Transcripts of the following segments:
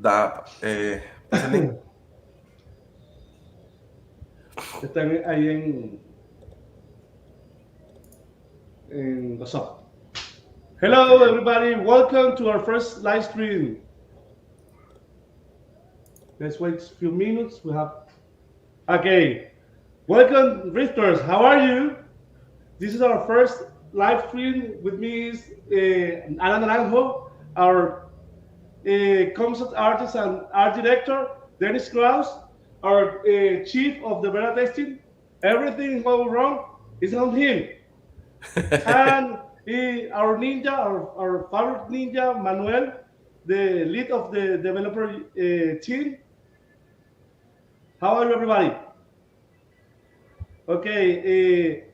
Da, pasa el link. Están ahí en WhatsApp. Hello, Okay. everybody. Welcome to our first live stream. Let's wait a few minutes. We have. Okay. Welcome, Rifters. How are you? This is our first live stream. With me is Alan Naranjo, our concept artist and art director, Dennis Kraus, our chief of the beta testing. Everything go wrong is on him. And our ninja, our favorite ninja, Manuel, the lead of the developer team. How are you, everybody? Okay,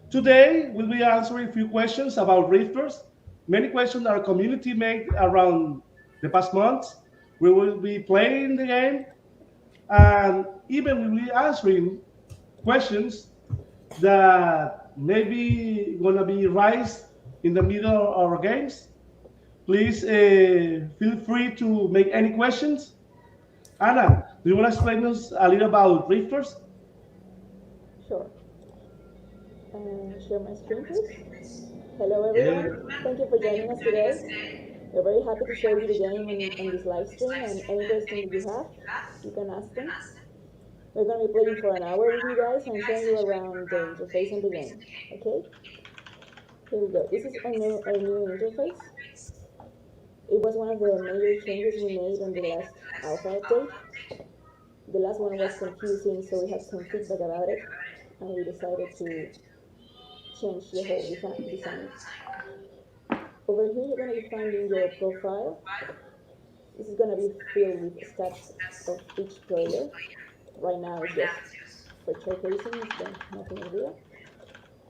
today we'll be answering a few questions about Rifters. Many questions our community made around the past months. We will be playing the game, and even we will be answering questions that maybe gonna be raised in the middle of our games. Please feel free to make any questions. Anna, do you want to explain us a little about Rifters? Sure. Share my screen, please. Hello, Yeah. everyone. Thank you for joining us today. We're very happy to show you the game on this live stream, and any question that you have, you can ask them. We're going to be playing for an hour with you guys and showing you around the interface and the game. Okay? Here we go. This is our new interface. It was one of the major changes we made on the last alpha update. The last one was confusing, so we had some feedback about it, and we decided to change the whole design. Over here, you're going to be finding your profile. This is going to be filled with stats of each player. Right now, it's just for showcasing, it's nothing real.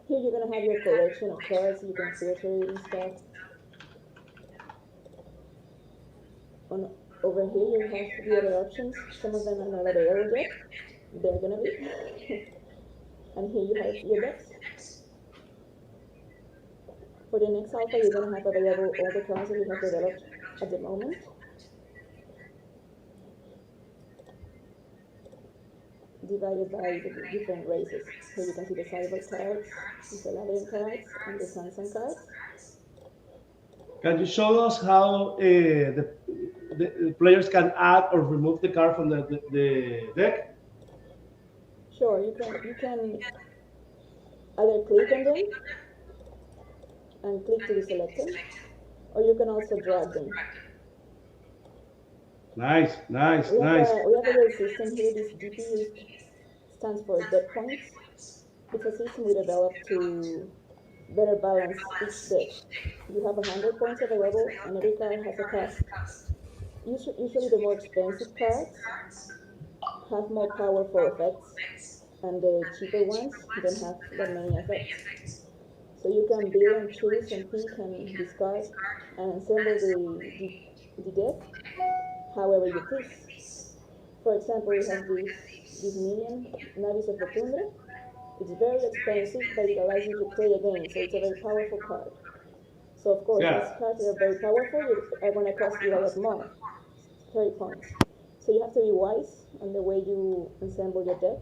Here, you're going to have your collection of cards. You can filter it and stuff. On over here, you have the other options. Some of them are not available yet. They're going to be. And here you have your decks. For the next alpha, you're going to have available all the cards that we have developed at the moment. Divided by the different races. Here you can see the cyber cards, the Saladin cards, and the Sansan cards. Can you show us how the players can add or remove the card from the deck? Sure, you can either click on them and click to deselect them, or you can also drag them. Nice, nice, We have nice. a we have a little system here. This DP stands for deck points. It's a system we developed to better balance each deck. You have 100 points available, and every card has a cost. Usually, the more expensive cards have more powerful effects, and the cheaper ones don't have that many effects. So you can build and choose and pick and discard and assemble the deck however you please. For example, we have this minion, Navis of the Tundra. It's very expensive, but it allows you to play again, so it's a very powerful card. So of course, these Yeah. cards that are very powerful are going to cost you a lot more, 30 points. So you have to be wise on the way you assemble your deck,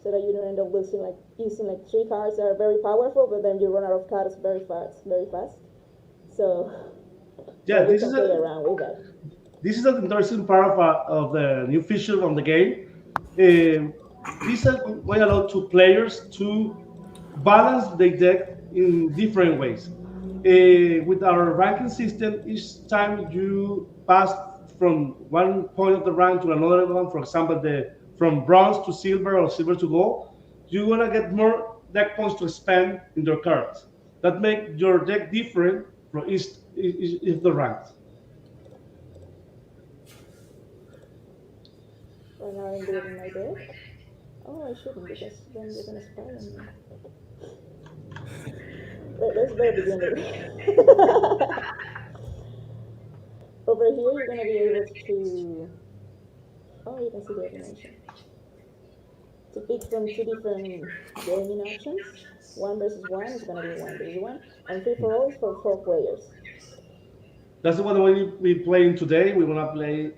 so that you don't end up losing like using like 3 cards that are very powerful, but then you run out of cards very fast, very fast. So Yeah, you can play around with that. this is an interesting part of the new feature on the game. Uh, this is going to allow to players to balance the deck in different ways. With our ranking system, each time you pass from one point of the rank to another one, for example, the from bronze to silver or silver to gold, you're gonna get more deck points to spend in your cards. That make your deck different from each the ranks. Right now I'm building my deck. Oh, I shouldn't, because then you're gonna spy on me. Let's better begin it. Over here, you're gonna be able to. Oh, you can see the animation. To pick from 2 different gaming options. 1 versus 1 is gonna be 1v1, and free for all is for 4 players. That's the one that we playing today. We're gonna play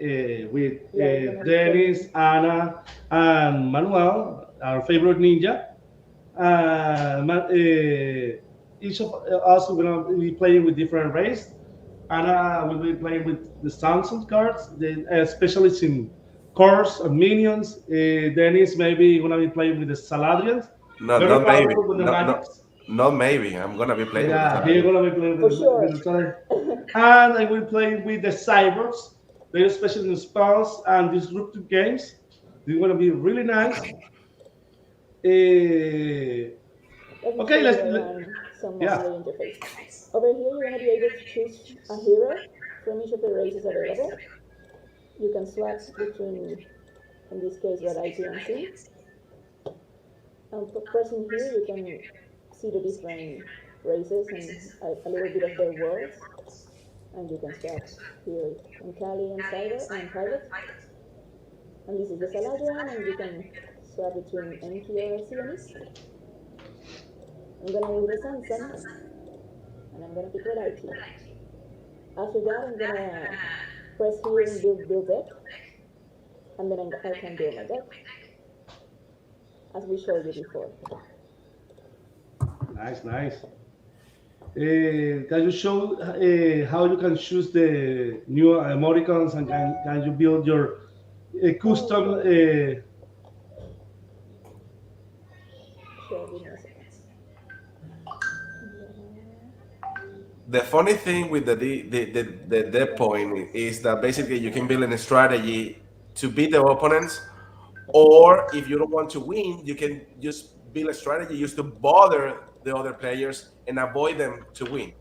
with Yeah, we're gonna be Dennis, playing. Anna, and Manuel, our favorite ninja. Each of us we're gonna be playing with different race. Anna will be playing with the Samsung cards, the specialists in cores and minions. Dennis maybe gonna be playing with the Saladrians, No, very not maybe. powerful with the No, no, magics. not maybe. I'm gonna be playing with the Yeah, he's Saladin. gonna be playing For with sure. the Saladin. And I will play with the Cyborgs. They're special in spells and disruptive games. They're gonna be really nice. Let me Okay, show you around some of yeah. the interface. Over here, you're going to be able to choose a hero from each of the races available. You can swap between, in this case, red IP and C. And pressing here, you can see the different races and a little bit of their worlds. And you can swap here in Kali and Cyber and Pilot. And this is the Saladrian, and you can swap between Enki or Sionis. I'm gonna use the Samsung, and I'm gonna pick red IP. After that, I'm gonna press here and build deck, and then I can build my deck, as we showed you before. Nice, nice. Can you show how you can choose the new emoticons and can you build your custom? Sure, give me a second. The funny thing with the dead point is that basically you can build a strategy to beat the opponents, or if you don't want to win, you can just build a strategy just to bother the other players and avoid them to win.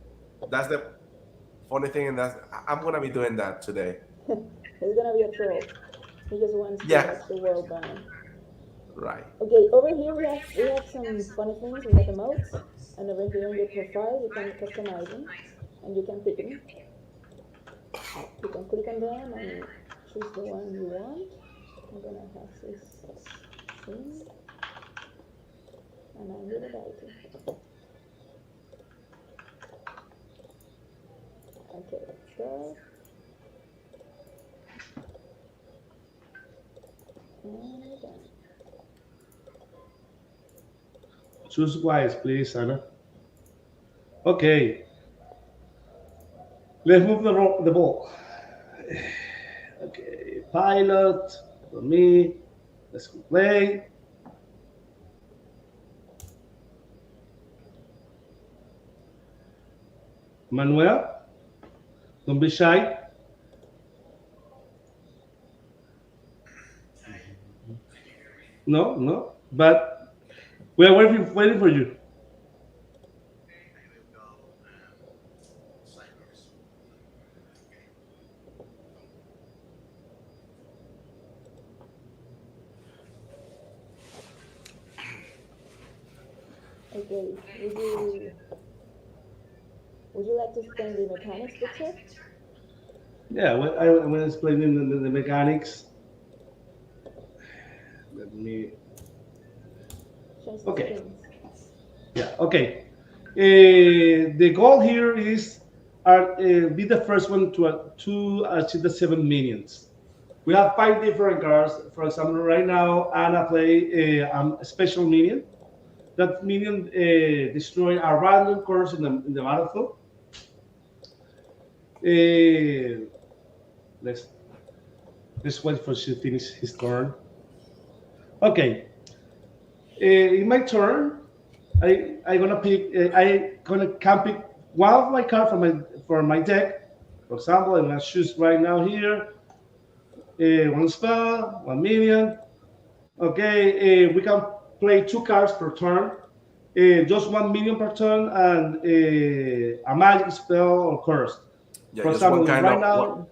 That's the funny thing, and I'm gonna be doing that today. It's gonna be a troll. He just wants to Yeah. watch the world burn. Right. Okay, over here we have some funny things. We have emotes, and over here in your profile you can customize them, and you can pick them. You can click on them and choose the one you want. I'm gonna have this thing, and I'm gonna write it. Okay, let's go. And we're done. Choose wise, please, Anna. Okay. Let's move the ball. Okay, pilot for me. Let's go play. Manuel, don't be shy. No, no, but we are waiting for you. Okay, would you like to explain the mechanics, Victor? Yeah, I'm going to explain the mechanics. Let me. Change the Okay. screens. Yeah, okay. The goal here is be the first one to achieve the 7 minions. We have 5 different cards. For example, right now, Anna play a special minion. That minion destroy a random course in the battlefield. Let's wait for she to finish his turn. Okay. In my turn, I gonna pick. Can pick one of my cards for my deck. For example, I'm gonna choose right now here. One spell, 1 minion. Okay, we can play 2 cards per turn. Just 1 minion per turn and a magic spell or curse. Yeah, For just example, one kind right of now,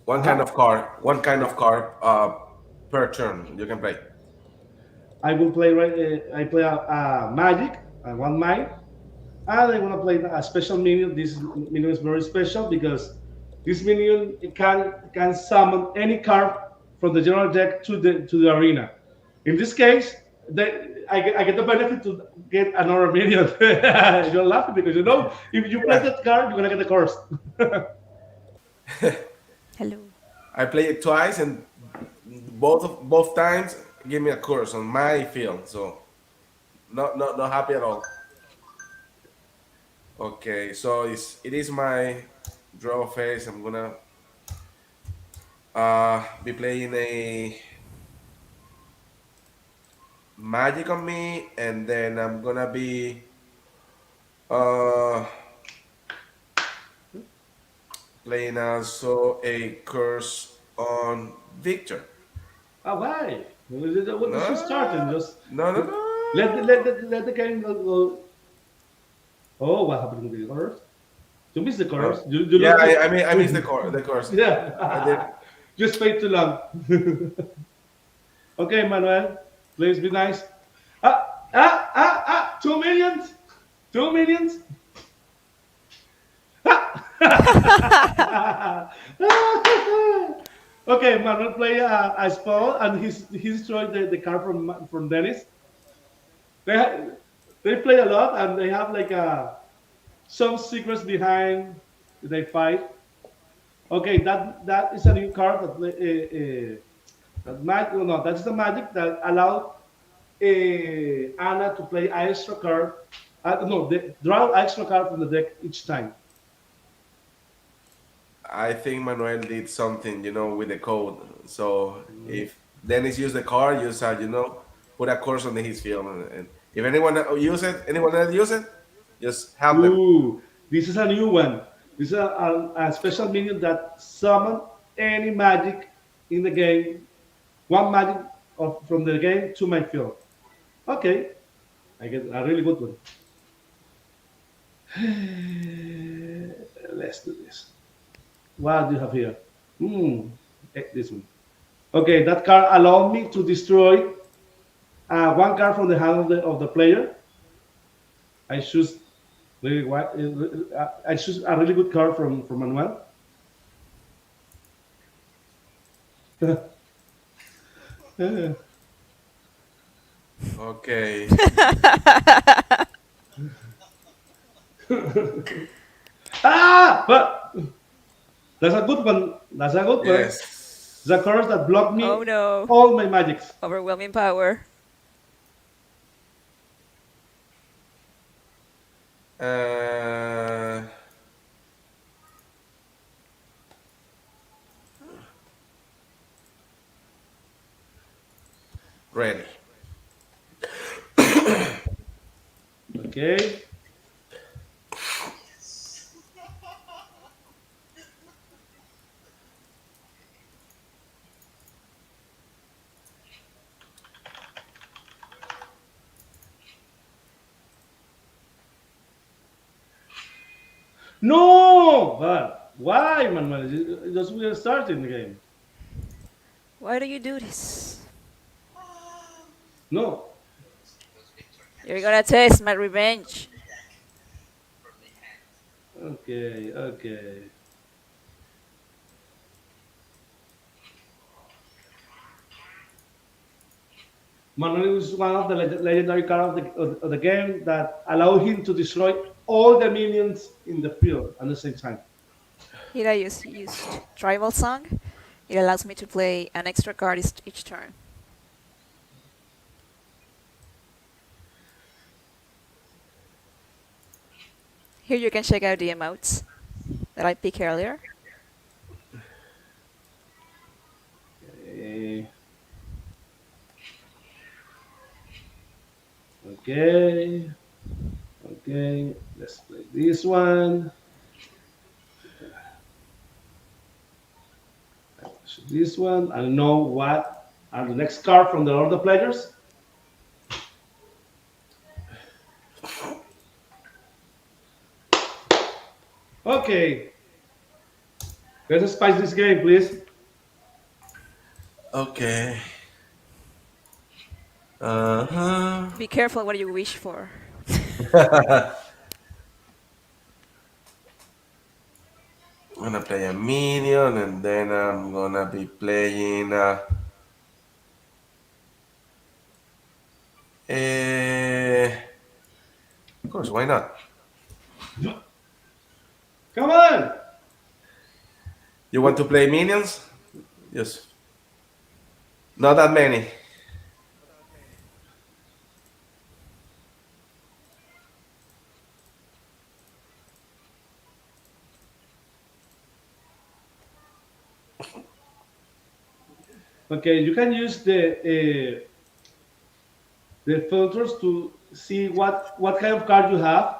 one kind of card per turn you can play. I will play I play a magic and 1 mine, and I want to play a special minion. This minion is very special because this minion can summon any card from the general deck to the arena. In this case, I get the benefit to get another minion. You're laughing because if you play Yeah. that card, you're gonna get the curse. Hello. I played it twice, and both times give me a curse on my field. So not happy at all. Okay, so it is my draw phase. I'm gonna be playing a magic on me, and then I'm gonna be uh playing also a curse on Victor. Oh, why? Let's just start and No, just no, no, let the game go. Oh, what happened with the colors? You missed the colors. no. You Yeah, lost it. I missed the course. I did. Yeah. You stayed too long. Okay, Manuel, please be nice. 2 millions? 2 millions? Okay, Manuel play a spell and he destroyed the card from Dennis. They they play a lot and they have like some secrets behind they fight. Okay, that is a new card that might no, that is the magic that allowed Anna to play extra card. No, draw extra card from the deck each time. I think Manuel did something, with the code. So if Dennis used the card, you said, put a course on his field, and if anyone else use it, just help them. Ooh, this is a new one. This is a special minion that summon any magic in the game, one magic from the game to my field. Okay, I get a really good one. Let's do this. What do you have here? Hmm, this one. Okay, that card allowed me to destroy one card from the hand of the player. I choose I choose a really good card from Manuel. Okay. But that's a good one. That's a good one. Yes. The cards that block Oh me no. all my magics. Overwhelming power. Uh, ready. Okay. No, but why, Manuel? Just we are starting the game. Why do you do this? No. You're gonna taste my revenge. Okay, okay. Manuel is one of the legendary cards of the game that allow him to destroy all the minions in the field at the same time. Here I used Tribal Song. It allows me to play an extra card each turn. Here you can check out the emotes that I picked earlier. Okay. Okay. Okay. Let's play this one. This one. I don't know what are the next card from the other players. Okay. Let's spice this game, please. Okay. Uh-huh. Be careful what you wish for. I'm gonna play a minion, and then I'm gonna be playing of course, why not? Come on. You want to play minions? Yes. Not that many. Okay, you can use the filters to see what kind of card you have.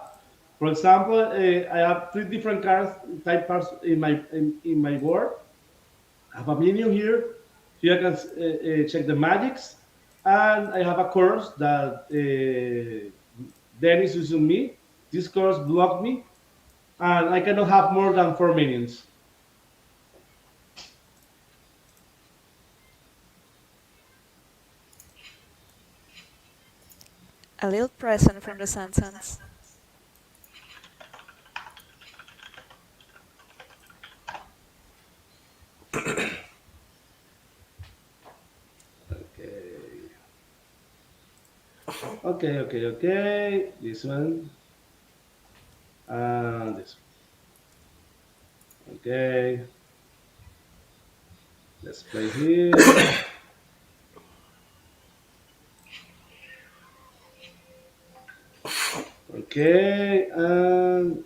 For example, I have three different cards, type cards in my board. I have a menu here. Here I can check the magics, and I have a course that Dennis is on me. This course blocked me, and I cannot have more than four minions. A little present from the Sansons. Okay. Okay. This one. And this one. Okay. Let's play here. Okay. And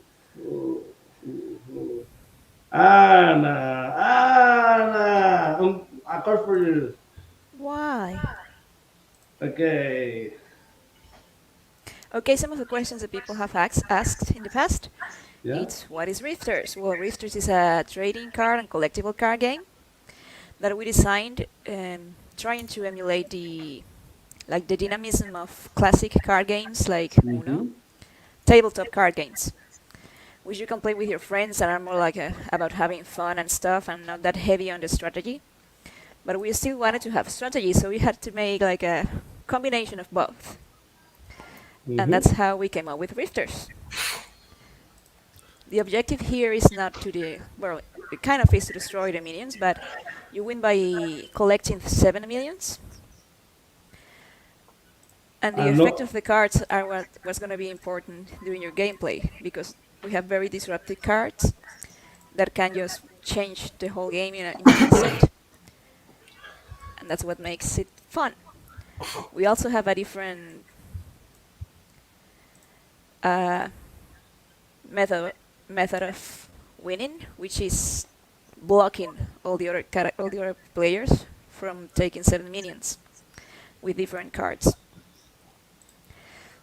Anna. A card for you. Why? Okay. Okay, some of the questions that people have asked in the past. Yeah. It's what is Rifters? Well, Rifters is a trading card and collectible card game that we designed trying to emulate the dynamism of classic card games like Uno, Mm-hmm. tabletop card games, which you can play with your friends and are more like about having fun and stuff and not that heavy on the strategy. But we still wanted to have strategy, so we had to make like a combination of both. And Mm-hmm. that's how we came up with Rifters. The objective here is not to well, it kind of is to destroy the minions, but you win by collecting 7 minions. And the And effect no, of the cards are what's going to be important during your gameplay, because we have very disruptive cards that can just change the whole game in an instant, and that's what makes it fun. We also have a different uh, method method of winning, which is blocking all the other players from taking 7 minions with different cards.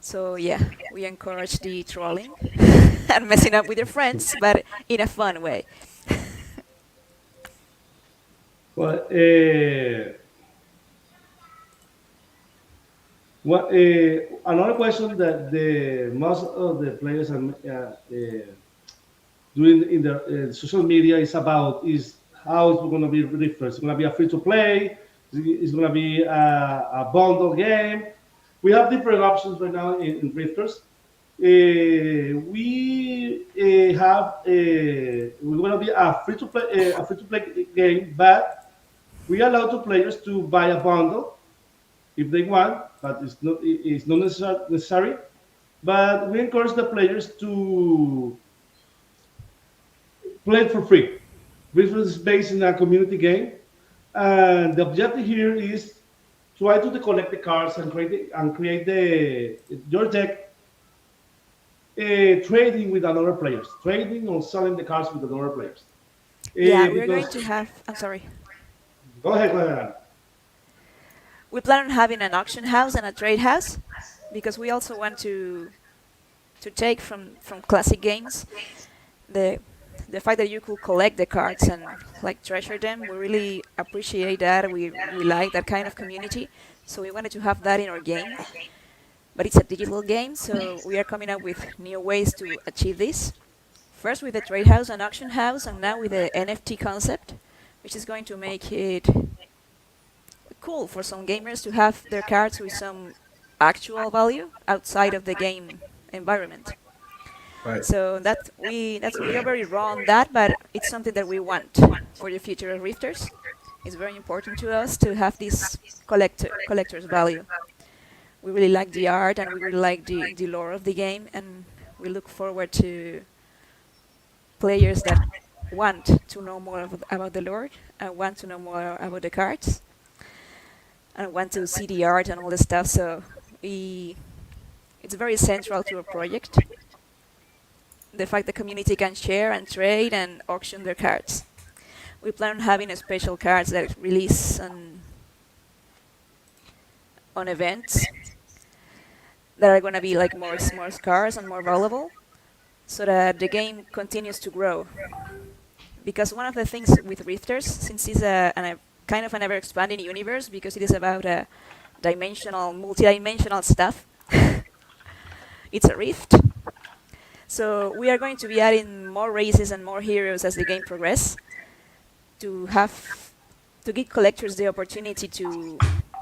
So yeah, we encourage the trolling and messing up with your friends, but in a fun way. well, another question that the most of the players are doing in the social media is about is how it's going to be different. It's going to be a free to play. It's going to be a bundle game. We have different options right now in Rifters. We have we're going to be a free to play game, but we allow to players to buy a bundle if they want, but it's not necessary. But we encourage the players to play it for free. Rifters is based in a community game, and the objective here is try to collect the cards and create the your deck, trading with another players, trading or selling the cards with another players. Yeah, we're going Because to have. I'm sorry. go ahead. We plan on having an auction house and a trade house because we also want to take from classic games the the fact that you could collect the cards and like treasure them. We really appreciate that. We like that kind of community, so we wanted to have that in our game. But it's a digital game, so we are coming up with new ways to achieve this. First with the trade house and auction house, and now with the NFT concept, which is going to make it cool for some gamers to have their cards with some actual value outside of the game environment. Right. So we are very raw on that, but it's something that we want for the future of Rifters. It's very important to us to have this collector's value. We really like the art and we really like the lore of the game, and we look forward to players that want to know more about the lore, and want to know more about the cards, and want to see the art and all the stuff. So we, it's very central to our project. The fact the community can share and trade and auction their cards. We plan on having a special cards that release on events that are gonna be like more scarce and more valuable, so that the game continues to grow. Because one of the things with Rifters, since it's a kind of an ever-expanding universe, because it is about a multi-dimensional stuff, it's a rift. So we are going to be adding more races and more heroes as the game progresses, to have to give collectors the opportunity to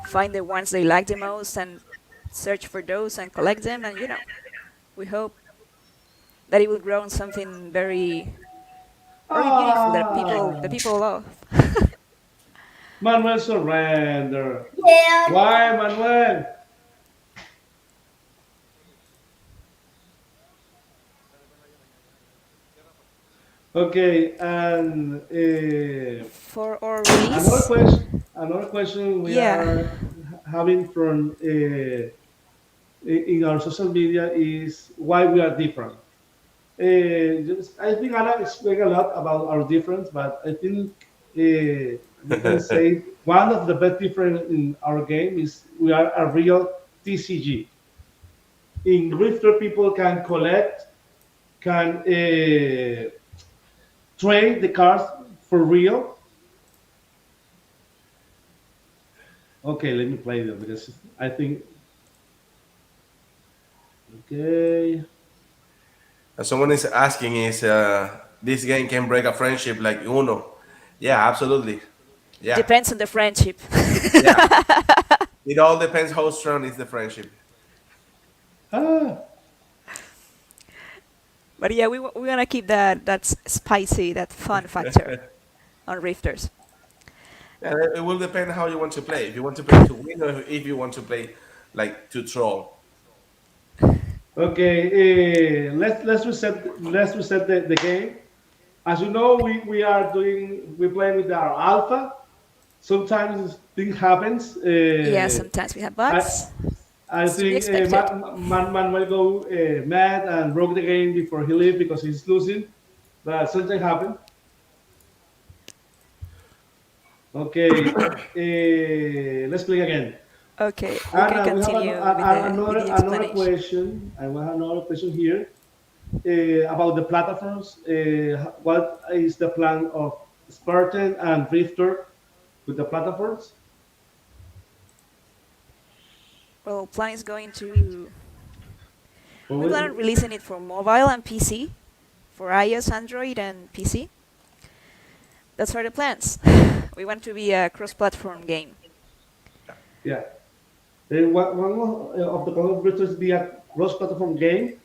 find the ones they like the most and search for those and collect them. And we hope that it will grow into something very beautiful that people love. Manuel surrender. Yeah. Why, Manuel? Okay, and For our another release, question. Another question we yeah. are having from in our social media is why we are different. I think Anna explained a lot about our difference, but I think we can say one of the best difference in our game is we are a real TCG. In Grifter, people can collect, can trade the cards for real. Okay, let me play them because I think. Okay. Someone is asking, is this game can break a friendship like Uno? Yeah, absolutely. Yeah, Depends on the friendship. yeah. It all depends how strong is the friendship. Ah, But yeah, we want to keep that spicy, that fun factor on Rifters. Yeah, it will depend how you want to play. If you want to play to win, or if you want to play like to troll. okay. Let's reset the game. As you know, we're playing with our alpha. Sometimes things happens. Yeah, sometimes we have I bugs. I It's to be think expected. Manuel go mad and broke the game before he leave because he's losing. But something happened. Okay, let's play again. Okay, we can Anna, we have continue with the another explanation. question. I have another question here about the platforms. What is the plan of Spartan and Drifter with the platforms? Well, plan is going to Or we plan on what- releasing it for mobile and PC, for iOS, Android, and PC. That's are the plans. We want to be a cross-platform game. Yeah. One of the plan of Drifter is be a cross-platform game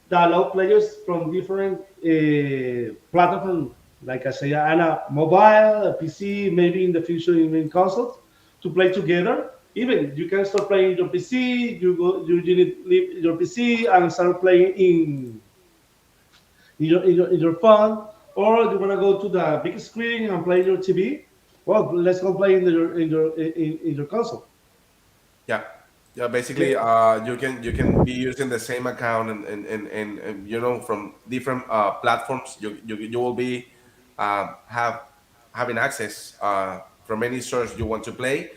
that allow players from different platforms, like I say, Anna, mobile, PC, maybe in the future even consoles, to play together. Even you can start playing your PC, you need leave your PC and start playing in your phone, or you want to go to the big screen and play your TV. Well, let's go play in your console. Yeah, yeah. Yeah. Basically, you can be using the same account and from different platforms. You will be have having access from any source you want to play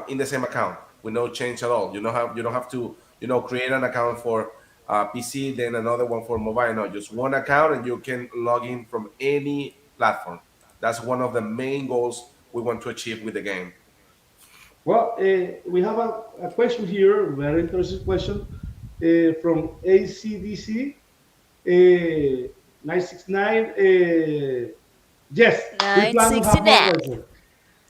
in the same account with no change at all. You don't have to create an account for PC, then another one for mobile. No, just one account and you can log in from any platform. That's one of the main goals we want to achieve with the game. Well, we have a question here, very interesting question from ACDC 969. Yes, we plan to have more 969. races.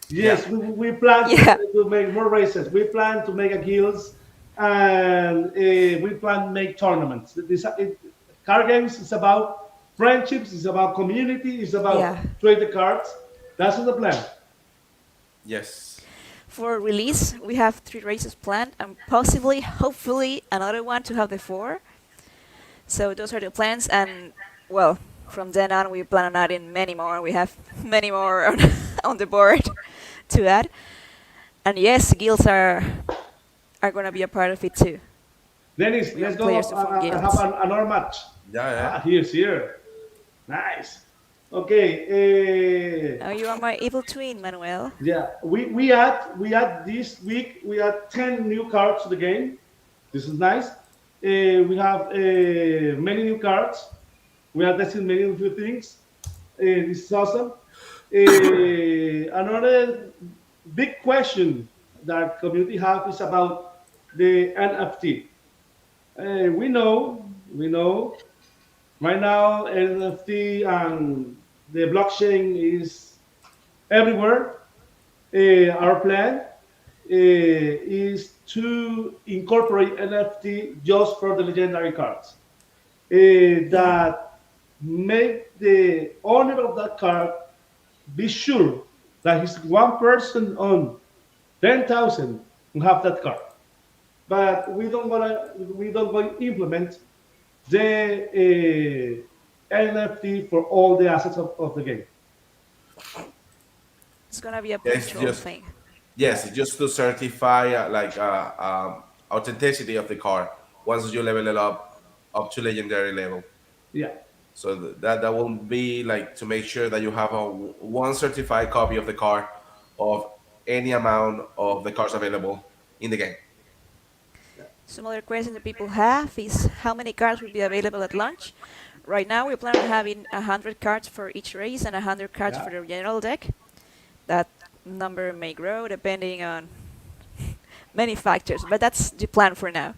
Yeah. Yes, we plan Yeah. to make more races. We plan to make a guilds, and we plan to make tournaments. Card games is about friendships, it's about community, it's Yeah. about trade the cards. That's the plan. Yes. For release, we have 3 races planned, and possibly, hopefully, another one to have the 4. So those are the plans, and well, from then on, we plan on adding many more. We have many more on the board to add. And yes, guilds are gonna be a part of it too. Dennis, We let's want go players to form have guilds. another match. Yeah, yeah. Here's here. Nice. Okay. Now you are my evil twin, Manuel. Yeah, we had this week we had 10 new cards to the game. This is nice. We have many new cards. We are testing many new things. This is awesome. Another big question that community have is about the NFT. We know right now NFT and the blockchain is everywhere. Our plan is to incorporate NFT just for the legendary cards. Yeah. That make the owner of that card be sure that he's one person on 10,000 who have that card. But we don't want to implement the NFT for all the assets of the game. It's gonna be a It's control just thing. yes, it's just to certify authenticity of the car once you level it up to legendary level. Yeah. So that will be like to make sure that you have one certified copy of the car of any amount of the cars available in the game. Some other questions that people have is how many cards will be available at launch. Right now, we plan on having 100 cards for each race and 100 cards Yeah. for the general deck. That number may grow depending on many factors, but that's the plan for now.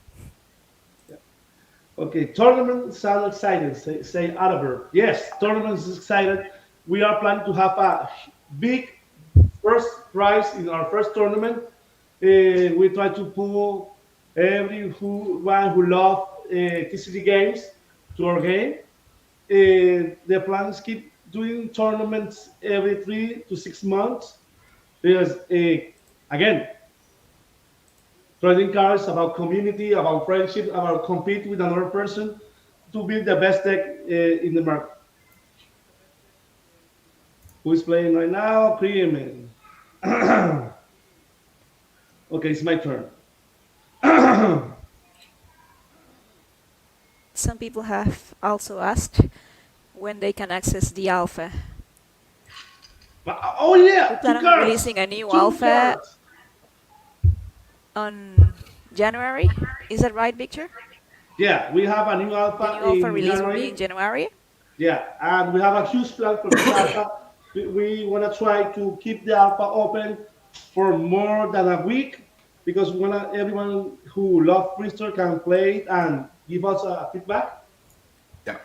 Okay, tournament sound excited. Say Adabert. Yes, tournament is excited. We are planning to have a big first prize in our first tournament. We try to pull everyone who love TCG games to our game. The plan is keep doing tournaments every 3 to 6 months because again, trading cards about community, about friendship, about compete with another person to build the best deck in the market. Who is playing right now? Cream. Okay, it's my turn. Some people have also asked when they can access the alpha. Oh We yeah, plan two on cards, releasing a new two alpha cards. on January. Is that right, Victor? Yeah, we have a new The alpha new alpha in release will be in January. January. Yeah, and we have a huge plan for this alpha. We want to try to keep the alpha open for more than a week because we want everyone who love Freestore can play it and give us a feedback. Yeah.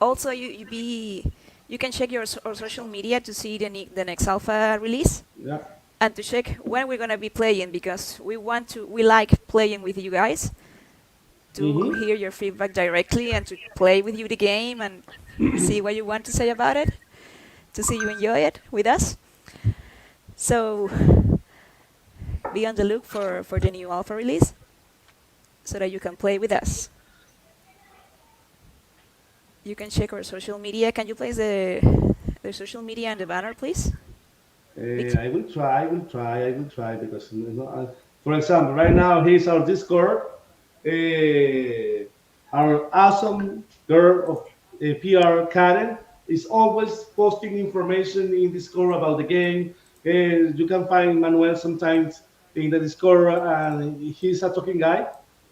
Also, you can check our social media to see the next alpha release Yeah. and to check when we're gonna be playing because we like playing with you guys to Mm-hmm. hear your feedback directly and to play with you the game and see what you want to say about it, to see you enjoy it with us. So be on the look for the new alpha release so that you can play with us. You can check our social media. Can you place the social media and the banner, please? I will try. I will try. I will try because for example, right now here's our Discord. Our awesome girl of PR Karen is always posting information in Discord about the game. You can find Manuel sometimes in the Discord, and he's a talking guy.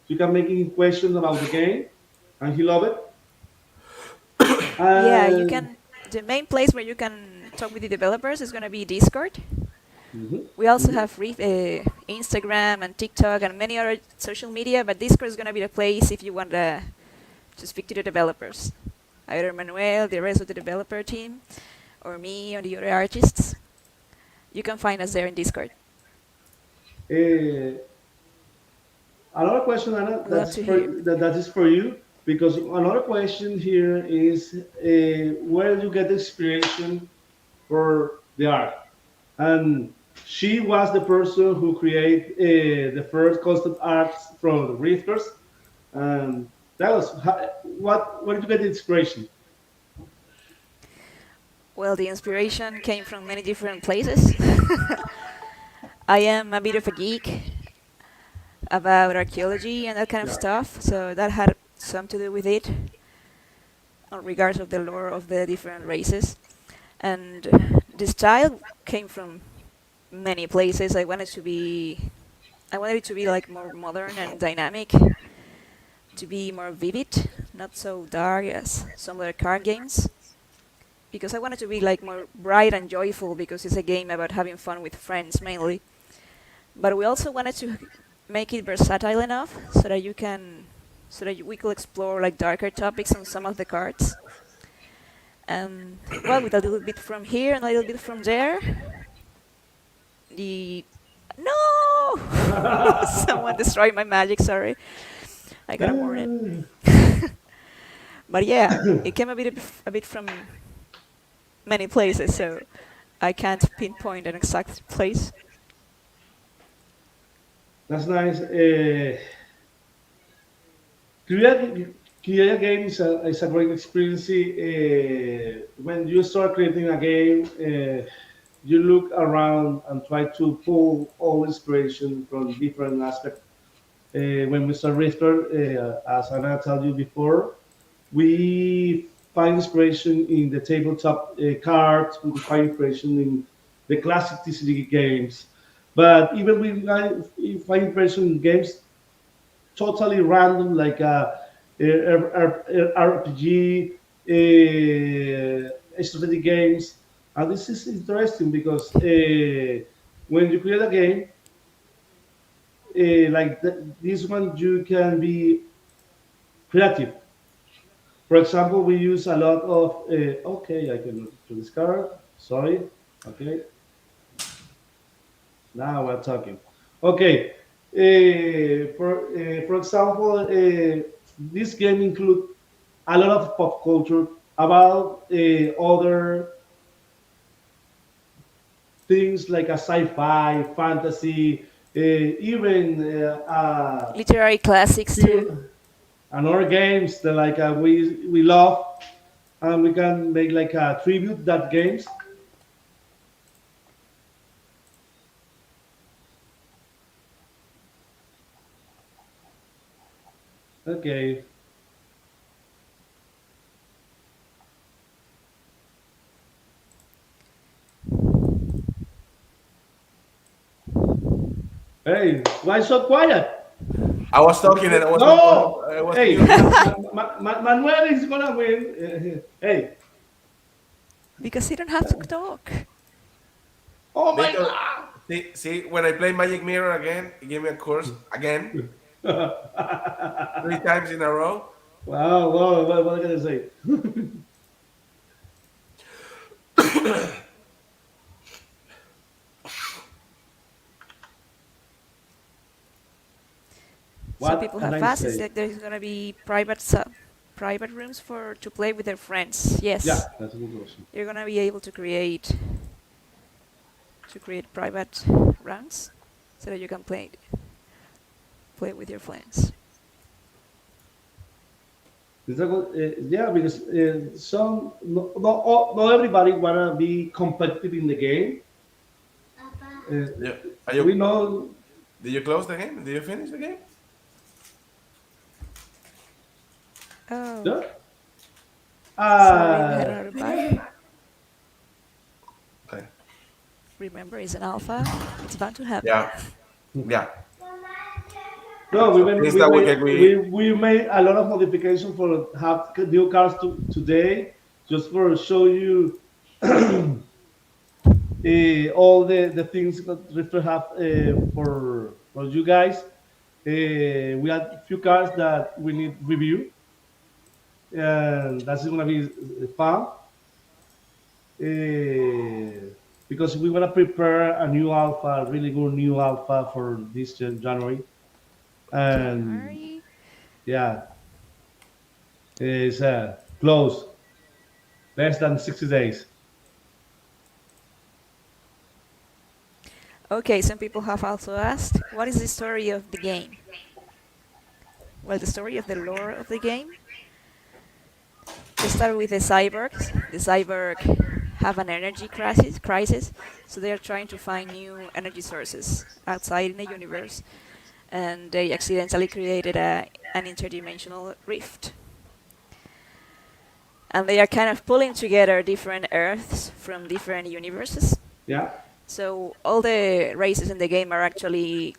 You can make him questions about the game, and he love it. Yeah, you And can. The main place where you can talk with the developers is going to be Discord. mhm, We also mhm. have Instagram and TikTok and many other social media, but Discord is going to be the place if you want to speak to the developers. Either Manuel, the rest of the developer team, or me or the other artists. You can find us there in Discord. Uh, Another question, Anna, We love to hear. that is for you, because another question here is where do you get the inspiration for the art? And she was the person who created the first concept arts from the Rifters. And That was what? Where did you get the inspiration? Well, the inspiration came from many different places. I am a bit of a geek about archaeology and that kind of Yeah. stuff, so that had some to do with it, on regards of the lore of the different races. And the style came from many places. I wanted it to be like more modern and dynamic, to be more vivid, not so dark as some other card games. Because I wanted to be like more bright and joyful because it's a game about having fun with friends mainly. But we also wanted to make it versatile enough so that we could explore like darker topics on some of the cards. Well, with a little bit from here and a little bit from there. The no, someone destroyed my magic. Sorry, I got a warning. But yeah, it came a bit from many places, so I can't pinpoint an exact place. That's nice. Create a game is a great experience. When you start creating a game, you look around and try to pull all inspiration from different aspects. When we start Rifter, as Anna told you before, we find inspiration in the tabletop cards. We find inspiration in the classic TCG games. But even we find inspiration in games totally random, like RPG, strategy games. And this is interesting because when you create a game this one, you can be creative. For example, we use a lot of. Okay, I can to this card. Sorry. Okay, now we're talking. Okay. For example, this game include a lot of pop culture about other things like a sci-fi, fantasy, even Literary classics too. film and other games that like we love, and we can make like a tribute that games. Okay. Hey, why so quiet? I was talking and I was No. I was Hey, mute. Manuel is gonna win. Hey. Because you don't have to talk. Oh my Because God. see, when I play Magic Mirror again, it gave me a course again, three times in a row. Wow. Wow. What can I say? Some What people can have I asked is say? that there's gonna be private rooms for to play with their friends. Yeah, Yes, that's a good question. you're gonna be able to create private rounds so that you can play with your friends. It's a good, yeah, because not everybody wanna be competitive in the game. Uh, Yeah. Are we you? know. Did you close the game? Did you finish the game? Oh, Oh, Yeah. sorry, we had Uh, another bug. Okay. Remember, it's an alpha. It's bound to happen. Yeah. Yeah. no, So things that we can we made a lot of modification for have new cars today, just for show you all the things that Rifter have for you guys. We had a few cars that we need review, and that's gonna be fun. Because we want to prepare a new alpha, a really good new alpha for this January. And January. yeah, it's close, less than 60 days. Okay, some people have also asked, what is the story of the game? well, the story of the lore of the game. They start with the cyborgs. The cyborg have an energy crisis, so they are trying to find new energy sources outside in the universe, and they accidentally created an interdimensional rift. And they are kind of pulling together different Earths from different universes. Yeah. So all the races in the game are actually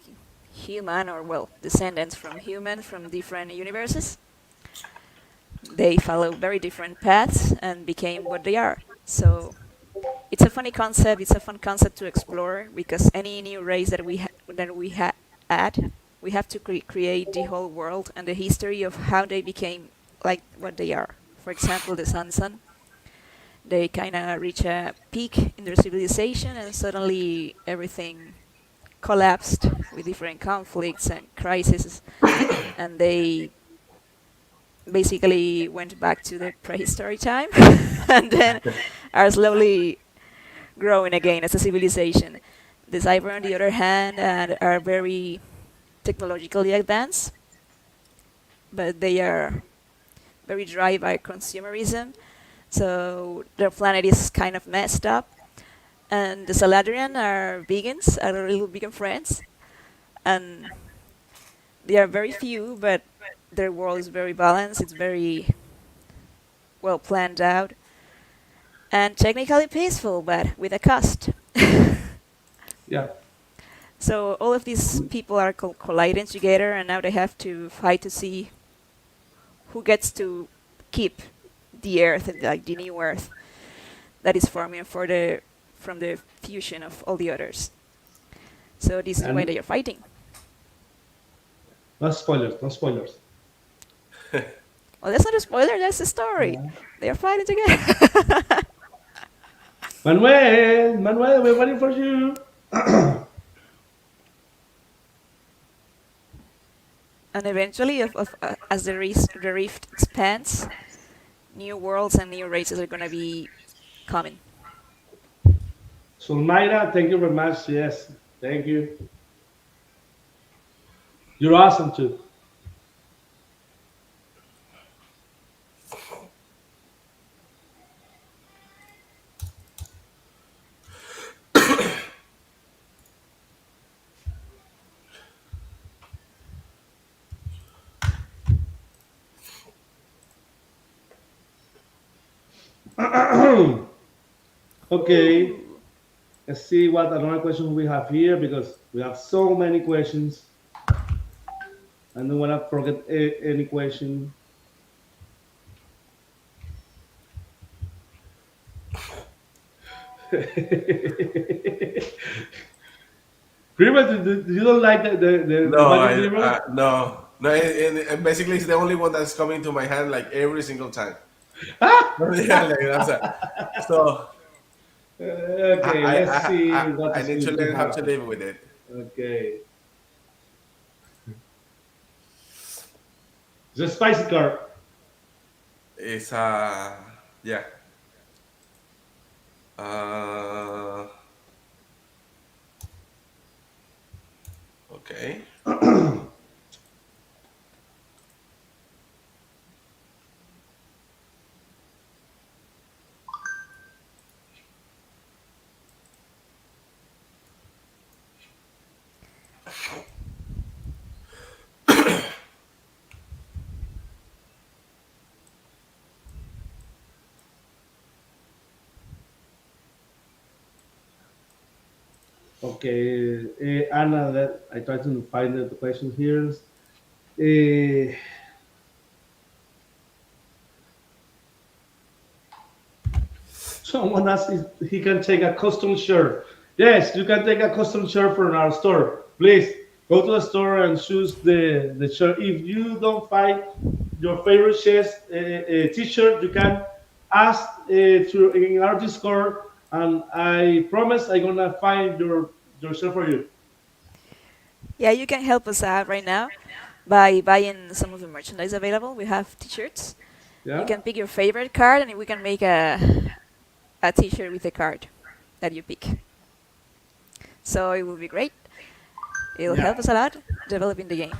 human, or well, descendants from humans from different universes. They follow very different paths and became what they are. So it's a funny concept. It's a fun concept to explore because any new race that we add, we have to create the whole world and the history of how they became like what they are. For example, the Sansan. They kind of reach a peak in their civilization, and suddenly everything collapsed with different conflicts and crises, and they basically went back to the prehistoric time and then are slowly growing again as a civilization. The Cyber, on the other hand, are very technologically advanced, but they are very driven by consumerism, so their planet is kind of messed up. And the Saladrian are vegans, are little vegan friends, and they are very few, but their world is very balanced. It's very well planned out and technically peaceful, but with a cost. Yeah. So all of these people are colliding together, and now they have to fight to see who gets to keep the Earth, like the new Earth that is forming from the fusion of all the others. So this is why And they are fighting. no spoilers. No spoilers. Well, that's not a spoiler. That's the story. Yeah. They are fighting together. Manuel, we're waiting for you. And eventually, as the rift expands, new worlds and new races are going to be coming. Sulmaira, thank you very much. Yes, thank you. You're awesome too. Okay, Ooh. let's see what another question we have here because we have so many questions. I don't want to forget any question. Prima, you don't like the No, Magic Mirror? no. And basically, it's the only one that's coming to my hand like every single time. Ah! Yeah, like, so Okay, let's see what I need to skills we learn how to have. live with it. Okay, the spicy card. It's yeah. Uh, okay. Okay, Anna, that I tried to find the question here. Uh, Someone asked if he can take a custom shirt. Yes, you can take a custom shirt from our store. Please go to the store and choose the shirt. If you don't find your favorite t-shirt, you can ask through in our Discord, and I promise I'm gonna find your shirt for you. Yeah, you can help us out right now by buying some of the merchandise available. We have t-shirts. You Yeah, can pick your favorite card, and we can make a t-shirt with the card that you pick. So it will be great. It'll yeah. help us a lot developing the game.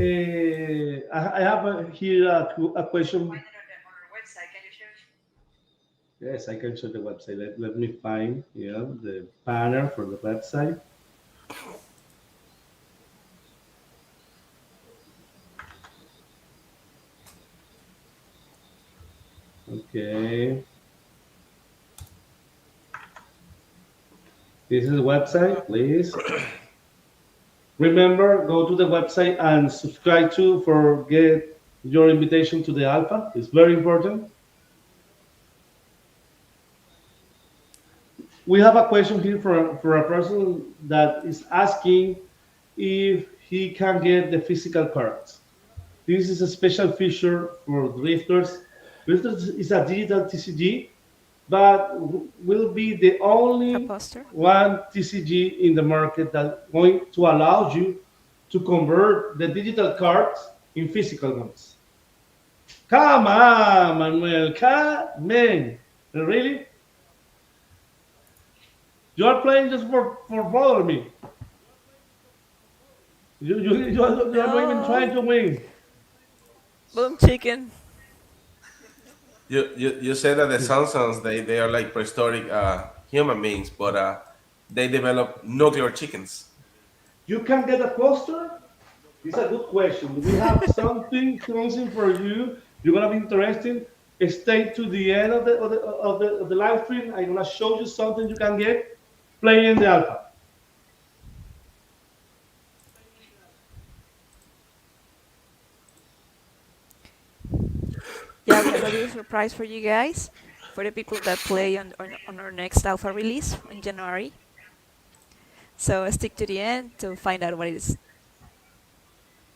I have here a question. Yes, I can show the website. Let me find the banner for the website. Okay, this is the website. Please remember, go to the website and subscribe to for get your invitation to the alpha. It's very important. We have a question here for a person that is asking if he can get the physical cards. This is a special feature for drifters. Drifters is a digital TCG, but will be the A only poster? one TCG in the market that going to allow you to convert the digital cards in physical ones. Come on, Manuel, come on. Really? You are playing just for bother me. You are not even trying No. to win. Boom chicken. You say that the Sansons they are like prehistoric human beings, but they develop nuclear chickens. You can get a poster. It's a good question. We have something for you. You're gonna be interested. Stay to the end of the live stream. I'm gonna show you something you can get playing the alpha. Yeah, we have a little surprise for you guys, for the people that play on our next alpha release in January. So stick to the end to find out what it is.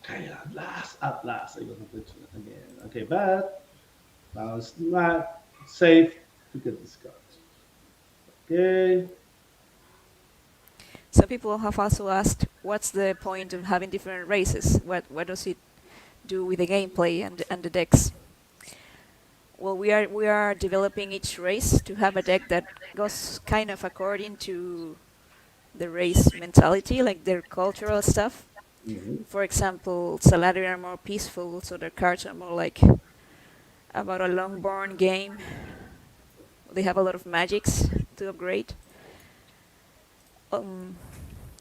Okay, at last, I'm gonna put it again. Okay, but now it's not safe to get this card. Okay. Some people have also asked, what's the point of having different races? What does it do with the gameplay and the decks? Well, we are developing each race to have a deck that goes kind of according to the race mentality, like their cultural stuff. Mhm. For example, Saladin are more peaceful, so their cards are more like about a long-born game. They have a lot of magics to upgrade. Um,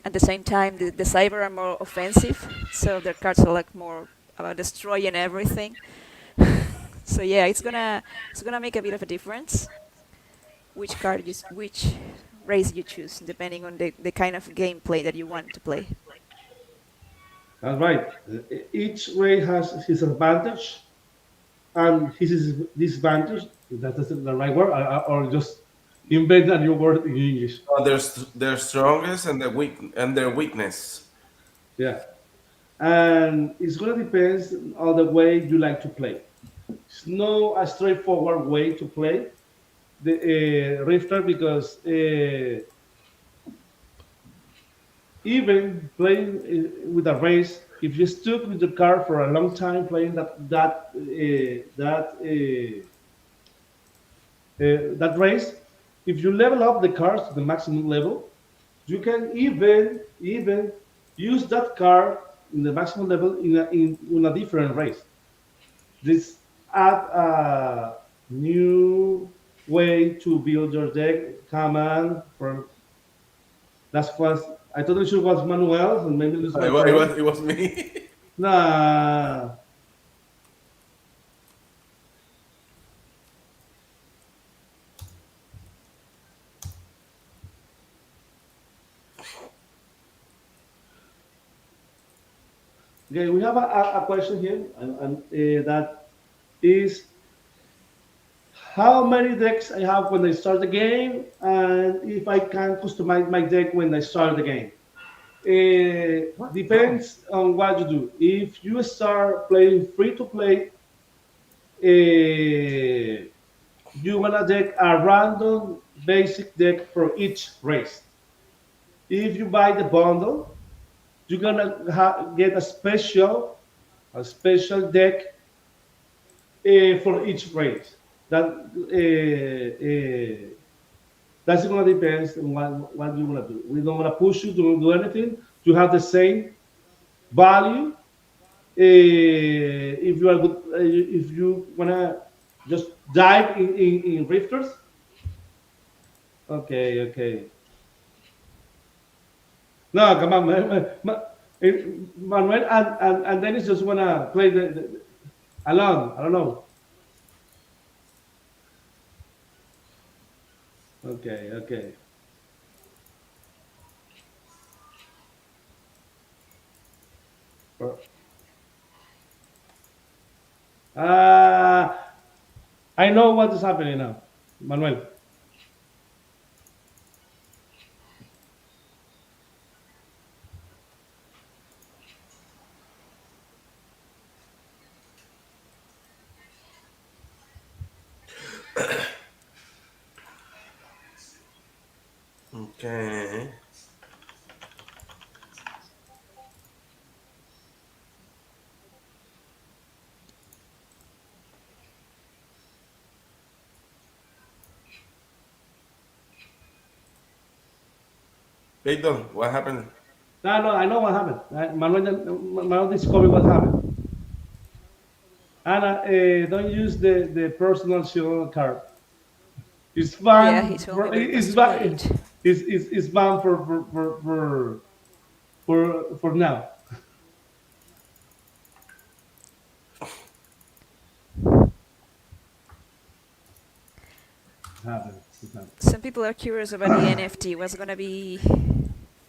at the same time, the Cyber are more offensive, so their cards are like more about destroying everything. So yeah, it's gonna make a bit of a difference which race you choose, depending on the kind of gameplay that you want to play. That's right. Each way has his advantage and his disadvantage. That's the right word, or just invent a new word in English. Their strongest and their weakness. Yeah, and it's gonna depend on the way you like to play. It's no a straightforward way to play the Rifter because even playing with a race, if you stuck with the car for a long time playing that race, if you level up the cars to the maximum level, you can even use that car in the maximum level in a different race. This add a new way to build your deck. Come on, for that's was I thought it was Manuel and maybe lose my turn. It was me. Nah. Okay, we have a question here, and that is how many decks I have when I start the game, and if I can customize my deck when I start the game. Depends on what you do. If you start playing free to play, you wanna deck a random basic deck for each race. If you buy the bundle, you're gonna get a special deck for each race. That's gonna depend on what you wanna do. We don't wanna push you to do anything. To have the same value If you are good, if you wanna just dive in rifters. Okay, okay. No, come on, Manuel and Dennis just wanna play the alone. I don't know. Okay, okay. Uh, I know what is happening now, Manuel. Okay. Victor, what happened? No, no, I know what happened. Manuel discovered what happened. And don't use the personal shield card. It's Yeah, he banned told me, for but it was it's too late. banned. It's banned for now. It's happened. It's happened. Some people are curious about the NFT. What's gonna be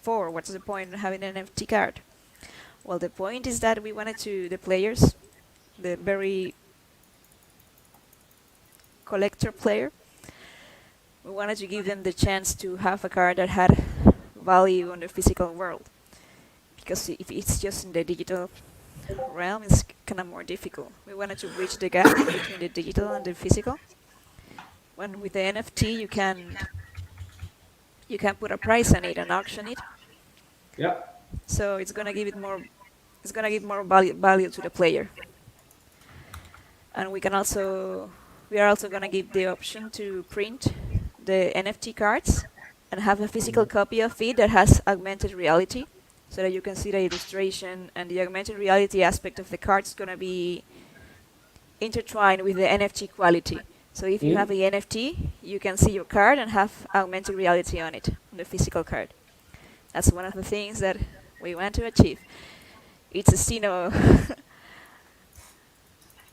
for? What's the point of having an NFT card? Well, the point is that we wanted to the players, the very collector player, we wanted to give them the chance to have a card that had value on the physical world. Because if it's just in the digital realm, it's kind of more difficult. We wanted to bridge the gap between the digital and the physical. When with the NFT, you can put a price on it and auction it, Yeah. so it's gonna give it more. It's gonna give more value to the player, and we are also gonna give the option to print the NFT cards and have a physical copy of it that has augmented reality, so that you can see the illustration, and the augmented reality aspect of the card is gonna be intertwined with the NFT quality. So if you have Mm. a NFT, you can see your card and have augmented reality on it, on the physical card. That's one of the things that we want to achieve. It's a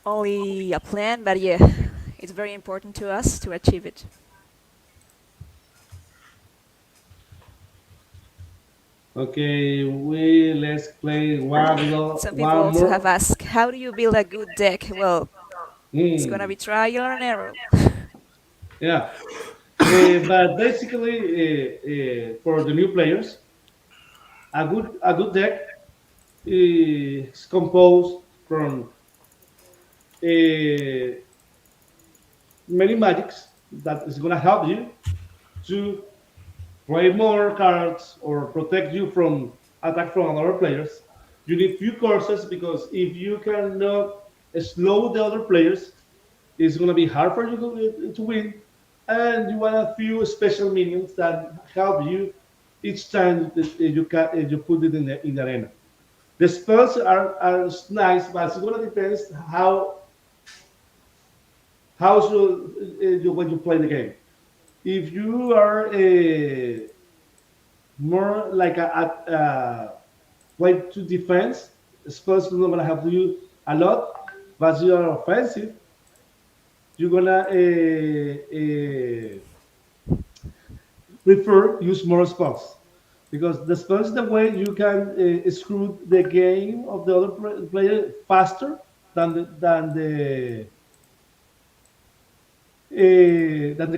only a plan, but yeah, it's very important to us to achieve it. Okay, we let's play Some people one also have more. asked, how do you build a good deck? Well, it's gonna Mm. be trial and error. Yeah. But basically, for the new players, a good deck is composed from uh, many magics that is gonna help you to play more cards or protect you from attack from other players. You need few courses because if you cannot slow the other players, it's gonna be hard for you to win. And you want a few special minions that help you each time that you put it in the arena. The spells are nice, but it's gonna depend how should you when you play the game. If you are more like play to defense, spells are not gonna help you a lot. But you are offensive, you're gonna prefer use more spells because the spells is the way you can screw the game of the other player faster than the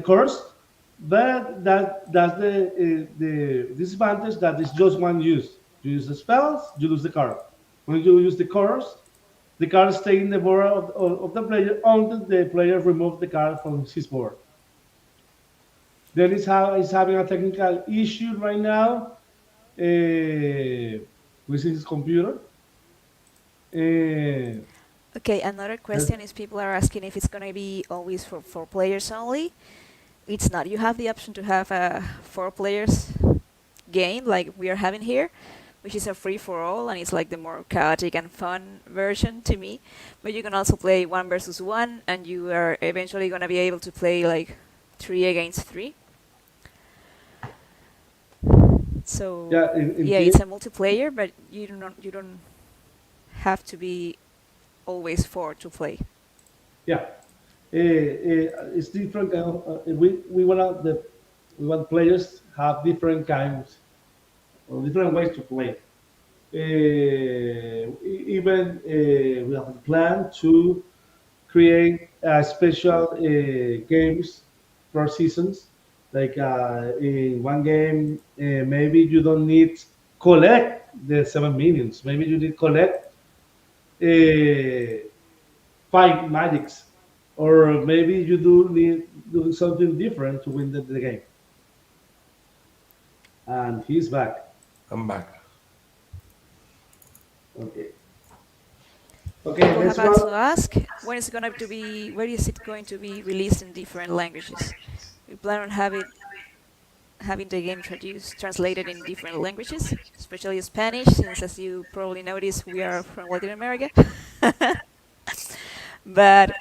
curse. But that's the disadvantage that is just one use. You use the spells, you lose the card. When you use the card stay in the board of the player until the player remove the card from his board. Then he's having a technical issue right now with his computer. Uh, Okay, another question is people are asking if it's gonna be always for players only. It's not. You have the option to have a four players game like we are having here, which is a free for all, and it's like the more chaotic and fun version to me. But you can also play 1 versus 1, and you are eventually gonna be able to play like 3 against 3. So Yeah, in yeah, team, it's a multiplayer, but you don't have to be always four to play. yeah, it's different. We want players have different kinds or different ways to play. Even we have a plan to create special games per seasons. Like in one game, maybe you don't need collect the 7 minions. Maybe you need collect uh, 5 magics, or maybe you do need do something different to win the game. And he's back. I'm back. Okay. Okay. People Let's have also go. asked when is it going to be released in different languages. We plan on having the game translated in different languages, especially Spanish, since as you probably noticed, we are from Latin America. But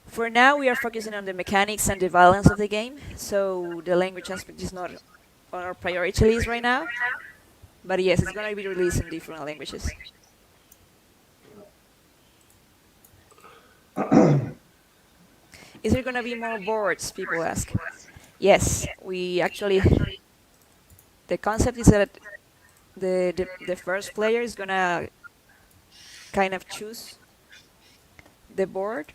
for now, we are focusing on the mechanics and the balance of the game, so the language aspect is not on our priority list right now. But yes, it's going to be released in different languages. Is there going to be more boards? People ask. Yes, we actually. The concept is that the first player is going to kind of choose the board.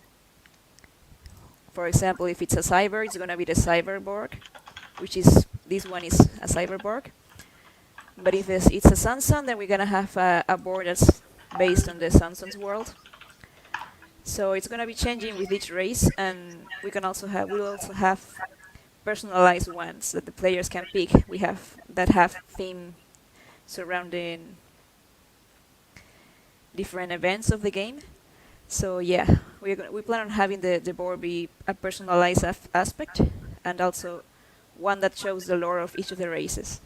For example, if it's a cyber, it's going to be the cyber board, which is this one is a cyber board. But if it's a Samsung, then we're going to have a board that's based on the Samsung's world. So it's going to be changing with each race, and we'll also have personalized ones that the players can pick. We have that have theme surrounding different events of the game. So yeah, we plan on having the board be a personalized aspect, and also one that shows the lore of each of the races.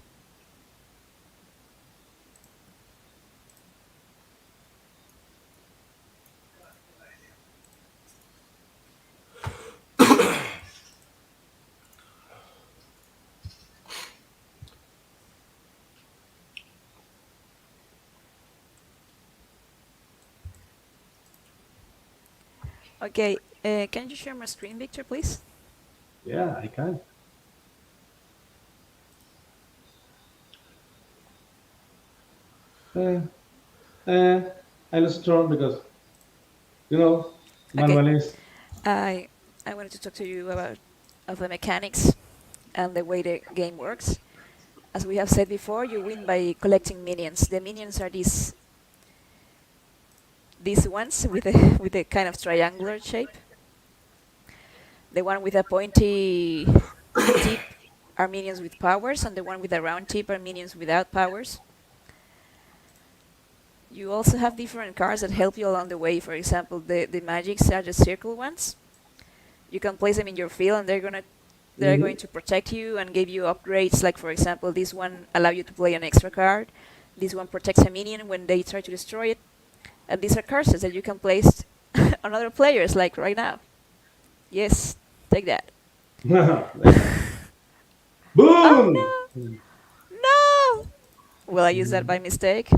Okay, can you share my screen, Victor, please? Yeah, I can. Uh, uh, I lost turn because you know Okay, Manuel is. I I wanted to talk to you about of the mechanics and the way the game works. As we have said before, you win by collecting minions. The minions are these ones with a kind of triangular shape. The one with a pointy tip are minions with powers, and the one with a round tip are minions without powers. You also have different cards that help you along the way. For example, the magics are the circle ones. You can place them in your field, and they're Mhm. going to protect you and give you upgrades. Like for example, this one allow you to play an extra card. This one protects a minion when they try to destroy it. And these are curses that you can place on other players, like right now. Yes, take that. Oh Boom! no! No! Will I use that by mistake?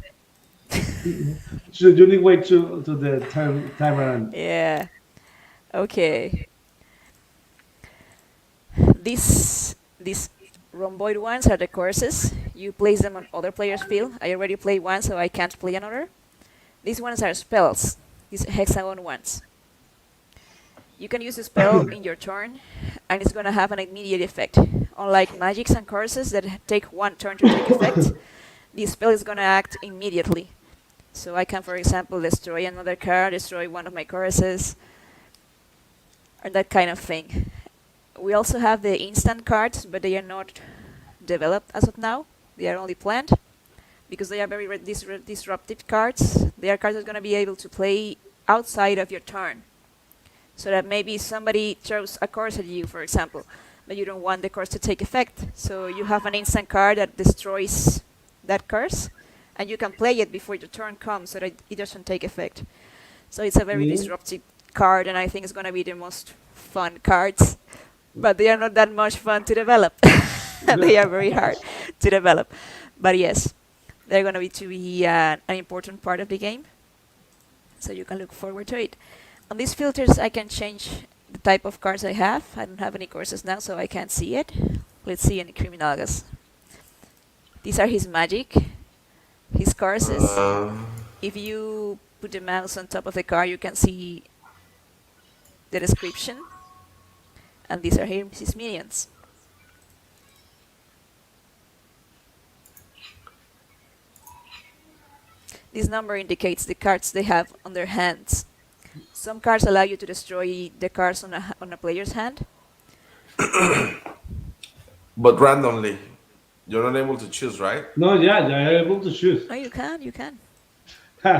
So you need wait to the timer end. Yeah. Okay. These rhomboid ones are the courses. You place them on other players' field. I already played one, so I can't play another. These ones are spells. These hexagon ones. You can use a spell in your turn, and it's gonna have an immediate effect. Unlike magics and curses that take one turn to take effect, this spell is gonna act immediately. So I can, for example, destroy another card, destroy one of my curses, or that kind of thing. We also have the instant cards, but they are not developed as of now. They are only planned because they are very disruptive cards. They are cards that are going to be able to play outside of your turn. So that maybe somebody throws a curse at you, for example, but you don't want the curse to take effect. So you have an instant card that destroys that curse, and you can play it before your turn comes, so that it doesn't take effect. So it's a very Mhm. disruptive card, and I think it's gonna be the most fun cards. But they are not that much fun to develop. They are very hard to develop. But yes, they're gonna be to be an important part of the game, so you can look forward to it. On these filters, I can change the type of cards I have. I don't have any courses now, so I can't see it. Let's see any Criminalgas. These are his magic, his courses. Uh, If you put the mouse on top of the card, you can see the description, and these are his minions. This number indicates the cards they have on their hands. Some cards allow you to destroy the cards on a player's hand. but randomly, you're not able to choose, right? No, yeah, you're able to choose. Oh, you can, you can. Do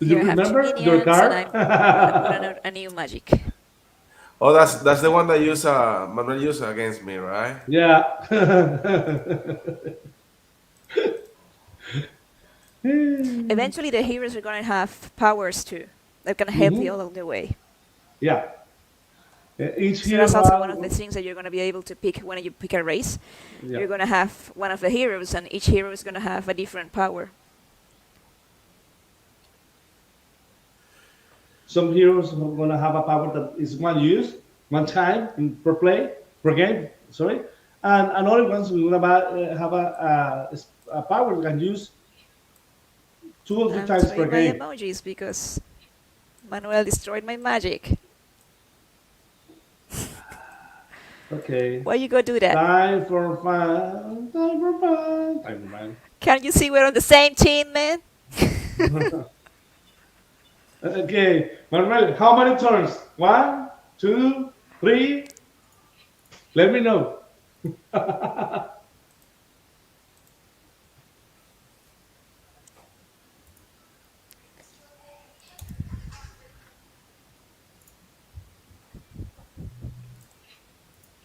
you Here I have two remember your minions, and card? I'm gonna put a new magic. Oh, that's the one that use Manuel used against me, right? Yeah. Eventually, the heroes are gonna have powers too that can help you Mhm. along the way. Yeah. Each So hero that's also one of the has, things that you're gonna be able to pick when you pick a race. yeah. You're gonna have one of the heroes, and each hero is gonna have a different power. Some heroes are gonna have a power that is one use, one time per play, per game. Sorry, and other ones we gonna have a power we can use two or three I'm times per doing my game. emojis because Manuel destroyed my magic. Okay. Why you go do that? Time for fun. Time for fun. Time for fun. Can't you see we're on the same team, man? Okay, Manuel, how many turns? One, two, three. Let me know.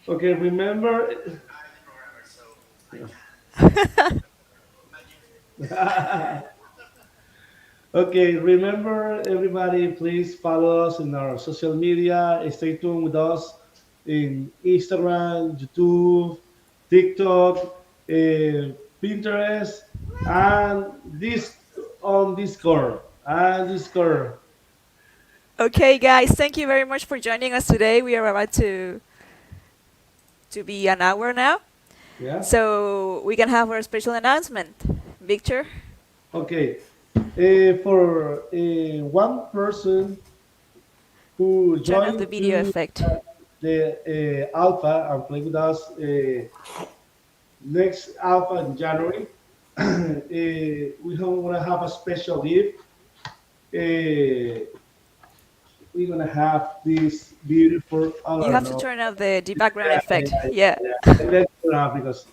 Okay, remember. Okay, remember everybody, please follow us in our social media. Stay tuned with us in Instagram, YouTube, TikTok, Pinterest, and this on Discord. And Discord. Okay, guys, thank you very much for joining us today. We are about to be an hour now, Yeah. so we can have our special announcement. Victor, Okay. For one person who turn off the joined video to effect. the alpha and play with us next alpha in January, we want to have a special gift. We're gonna have this beautiful. I You don't have to know. turn off the background Yeah, effect. yeah, Yeah. yeah. Let's do that because.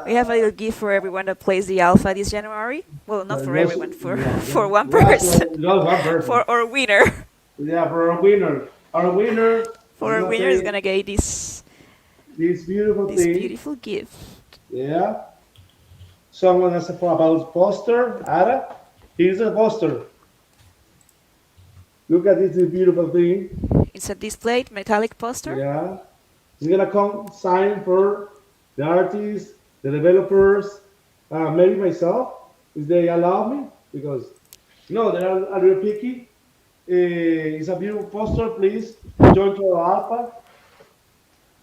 We have a little gift for everyone that plays the alpha this January. Well, not for everyone, for yeah, for one yeah, person, just one person. for our winner. Yeah, for our winner. Our winner is For our gonna winner is take gonna get this beautiful this thing. beautiful gift. Yeah. Someone asked for about poster. Ada, here's a poster. Look at this beautiful thing. It's a displayed metallic poster. Yeah. It's gonna come sign for the artists, the developers, maybe myself, if they allow me, because no, they are a little picky. It's a beautiful poster. Please join to our alpha.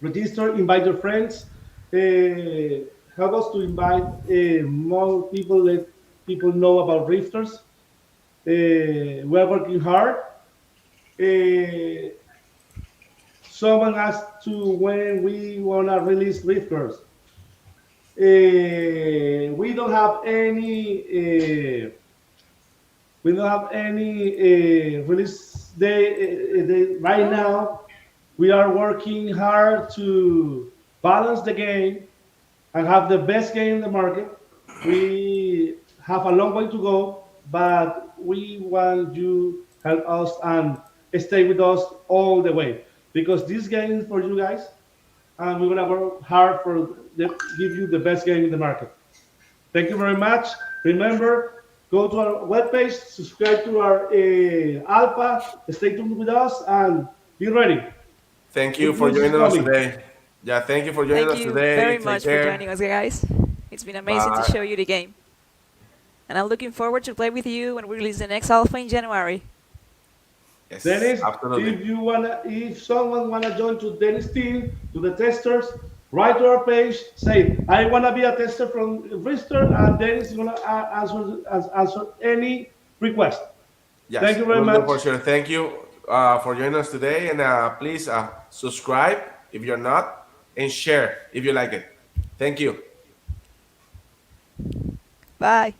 Register, invite your friends. Help us to invite more people, let people know about Rifters. We are working hard. Uh, Someone asked to when we wanna release Rifters. We don't have any. We don't have any release day right now. We are working hard to balance the game and have the best game in the market. We have a long way to go, but we want you help us and stay with us all the way because this game is for you guys, and we're gonna work hard for give you the best game in the market. Thank you very much. Remember, go to our webpage, subscribe to our alpha, stay tuned with us, and be ready. Thank you Good for news is joining us coming. today. Yeah, thank you for joining Thank us you today. very Take much for joining care. us, guys. It's been amazing to Bye. show you the game. And I'm looking forward to play with you when we release the next alpha in January. Yes, Dennis, absolutely. if someone wanna join to Dennis' team, to the testers, write to our page, say I wanna be a tester from Rister, and Dennis is gonna answer any request. Thank Yes, you very we'll do much. for sure. Thank you for joining us today. And please subscribe if you're not and share if you like it. Thank you. Bye.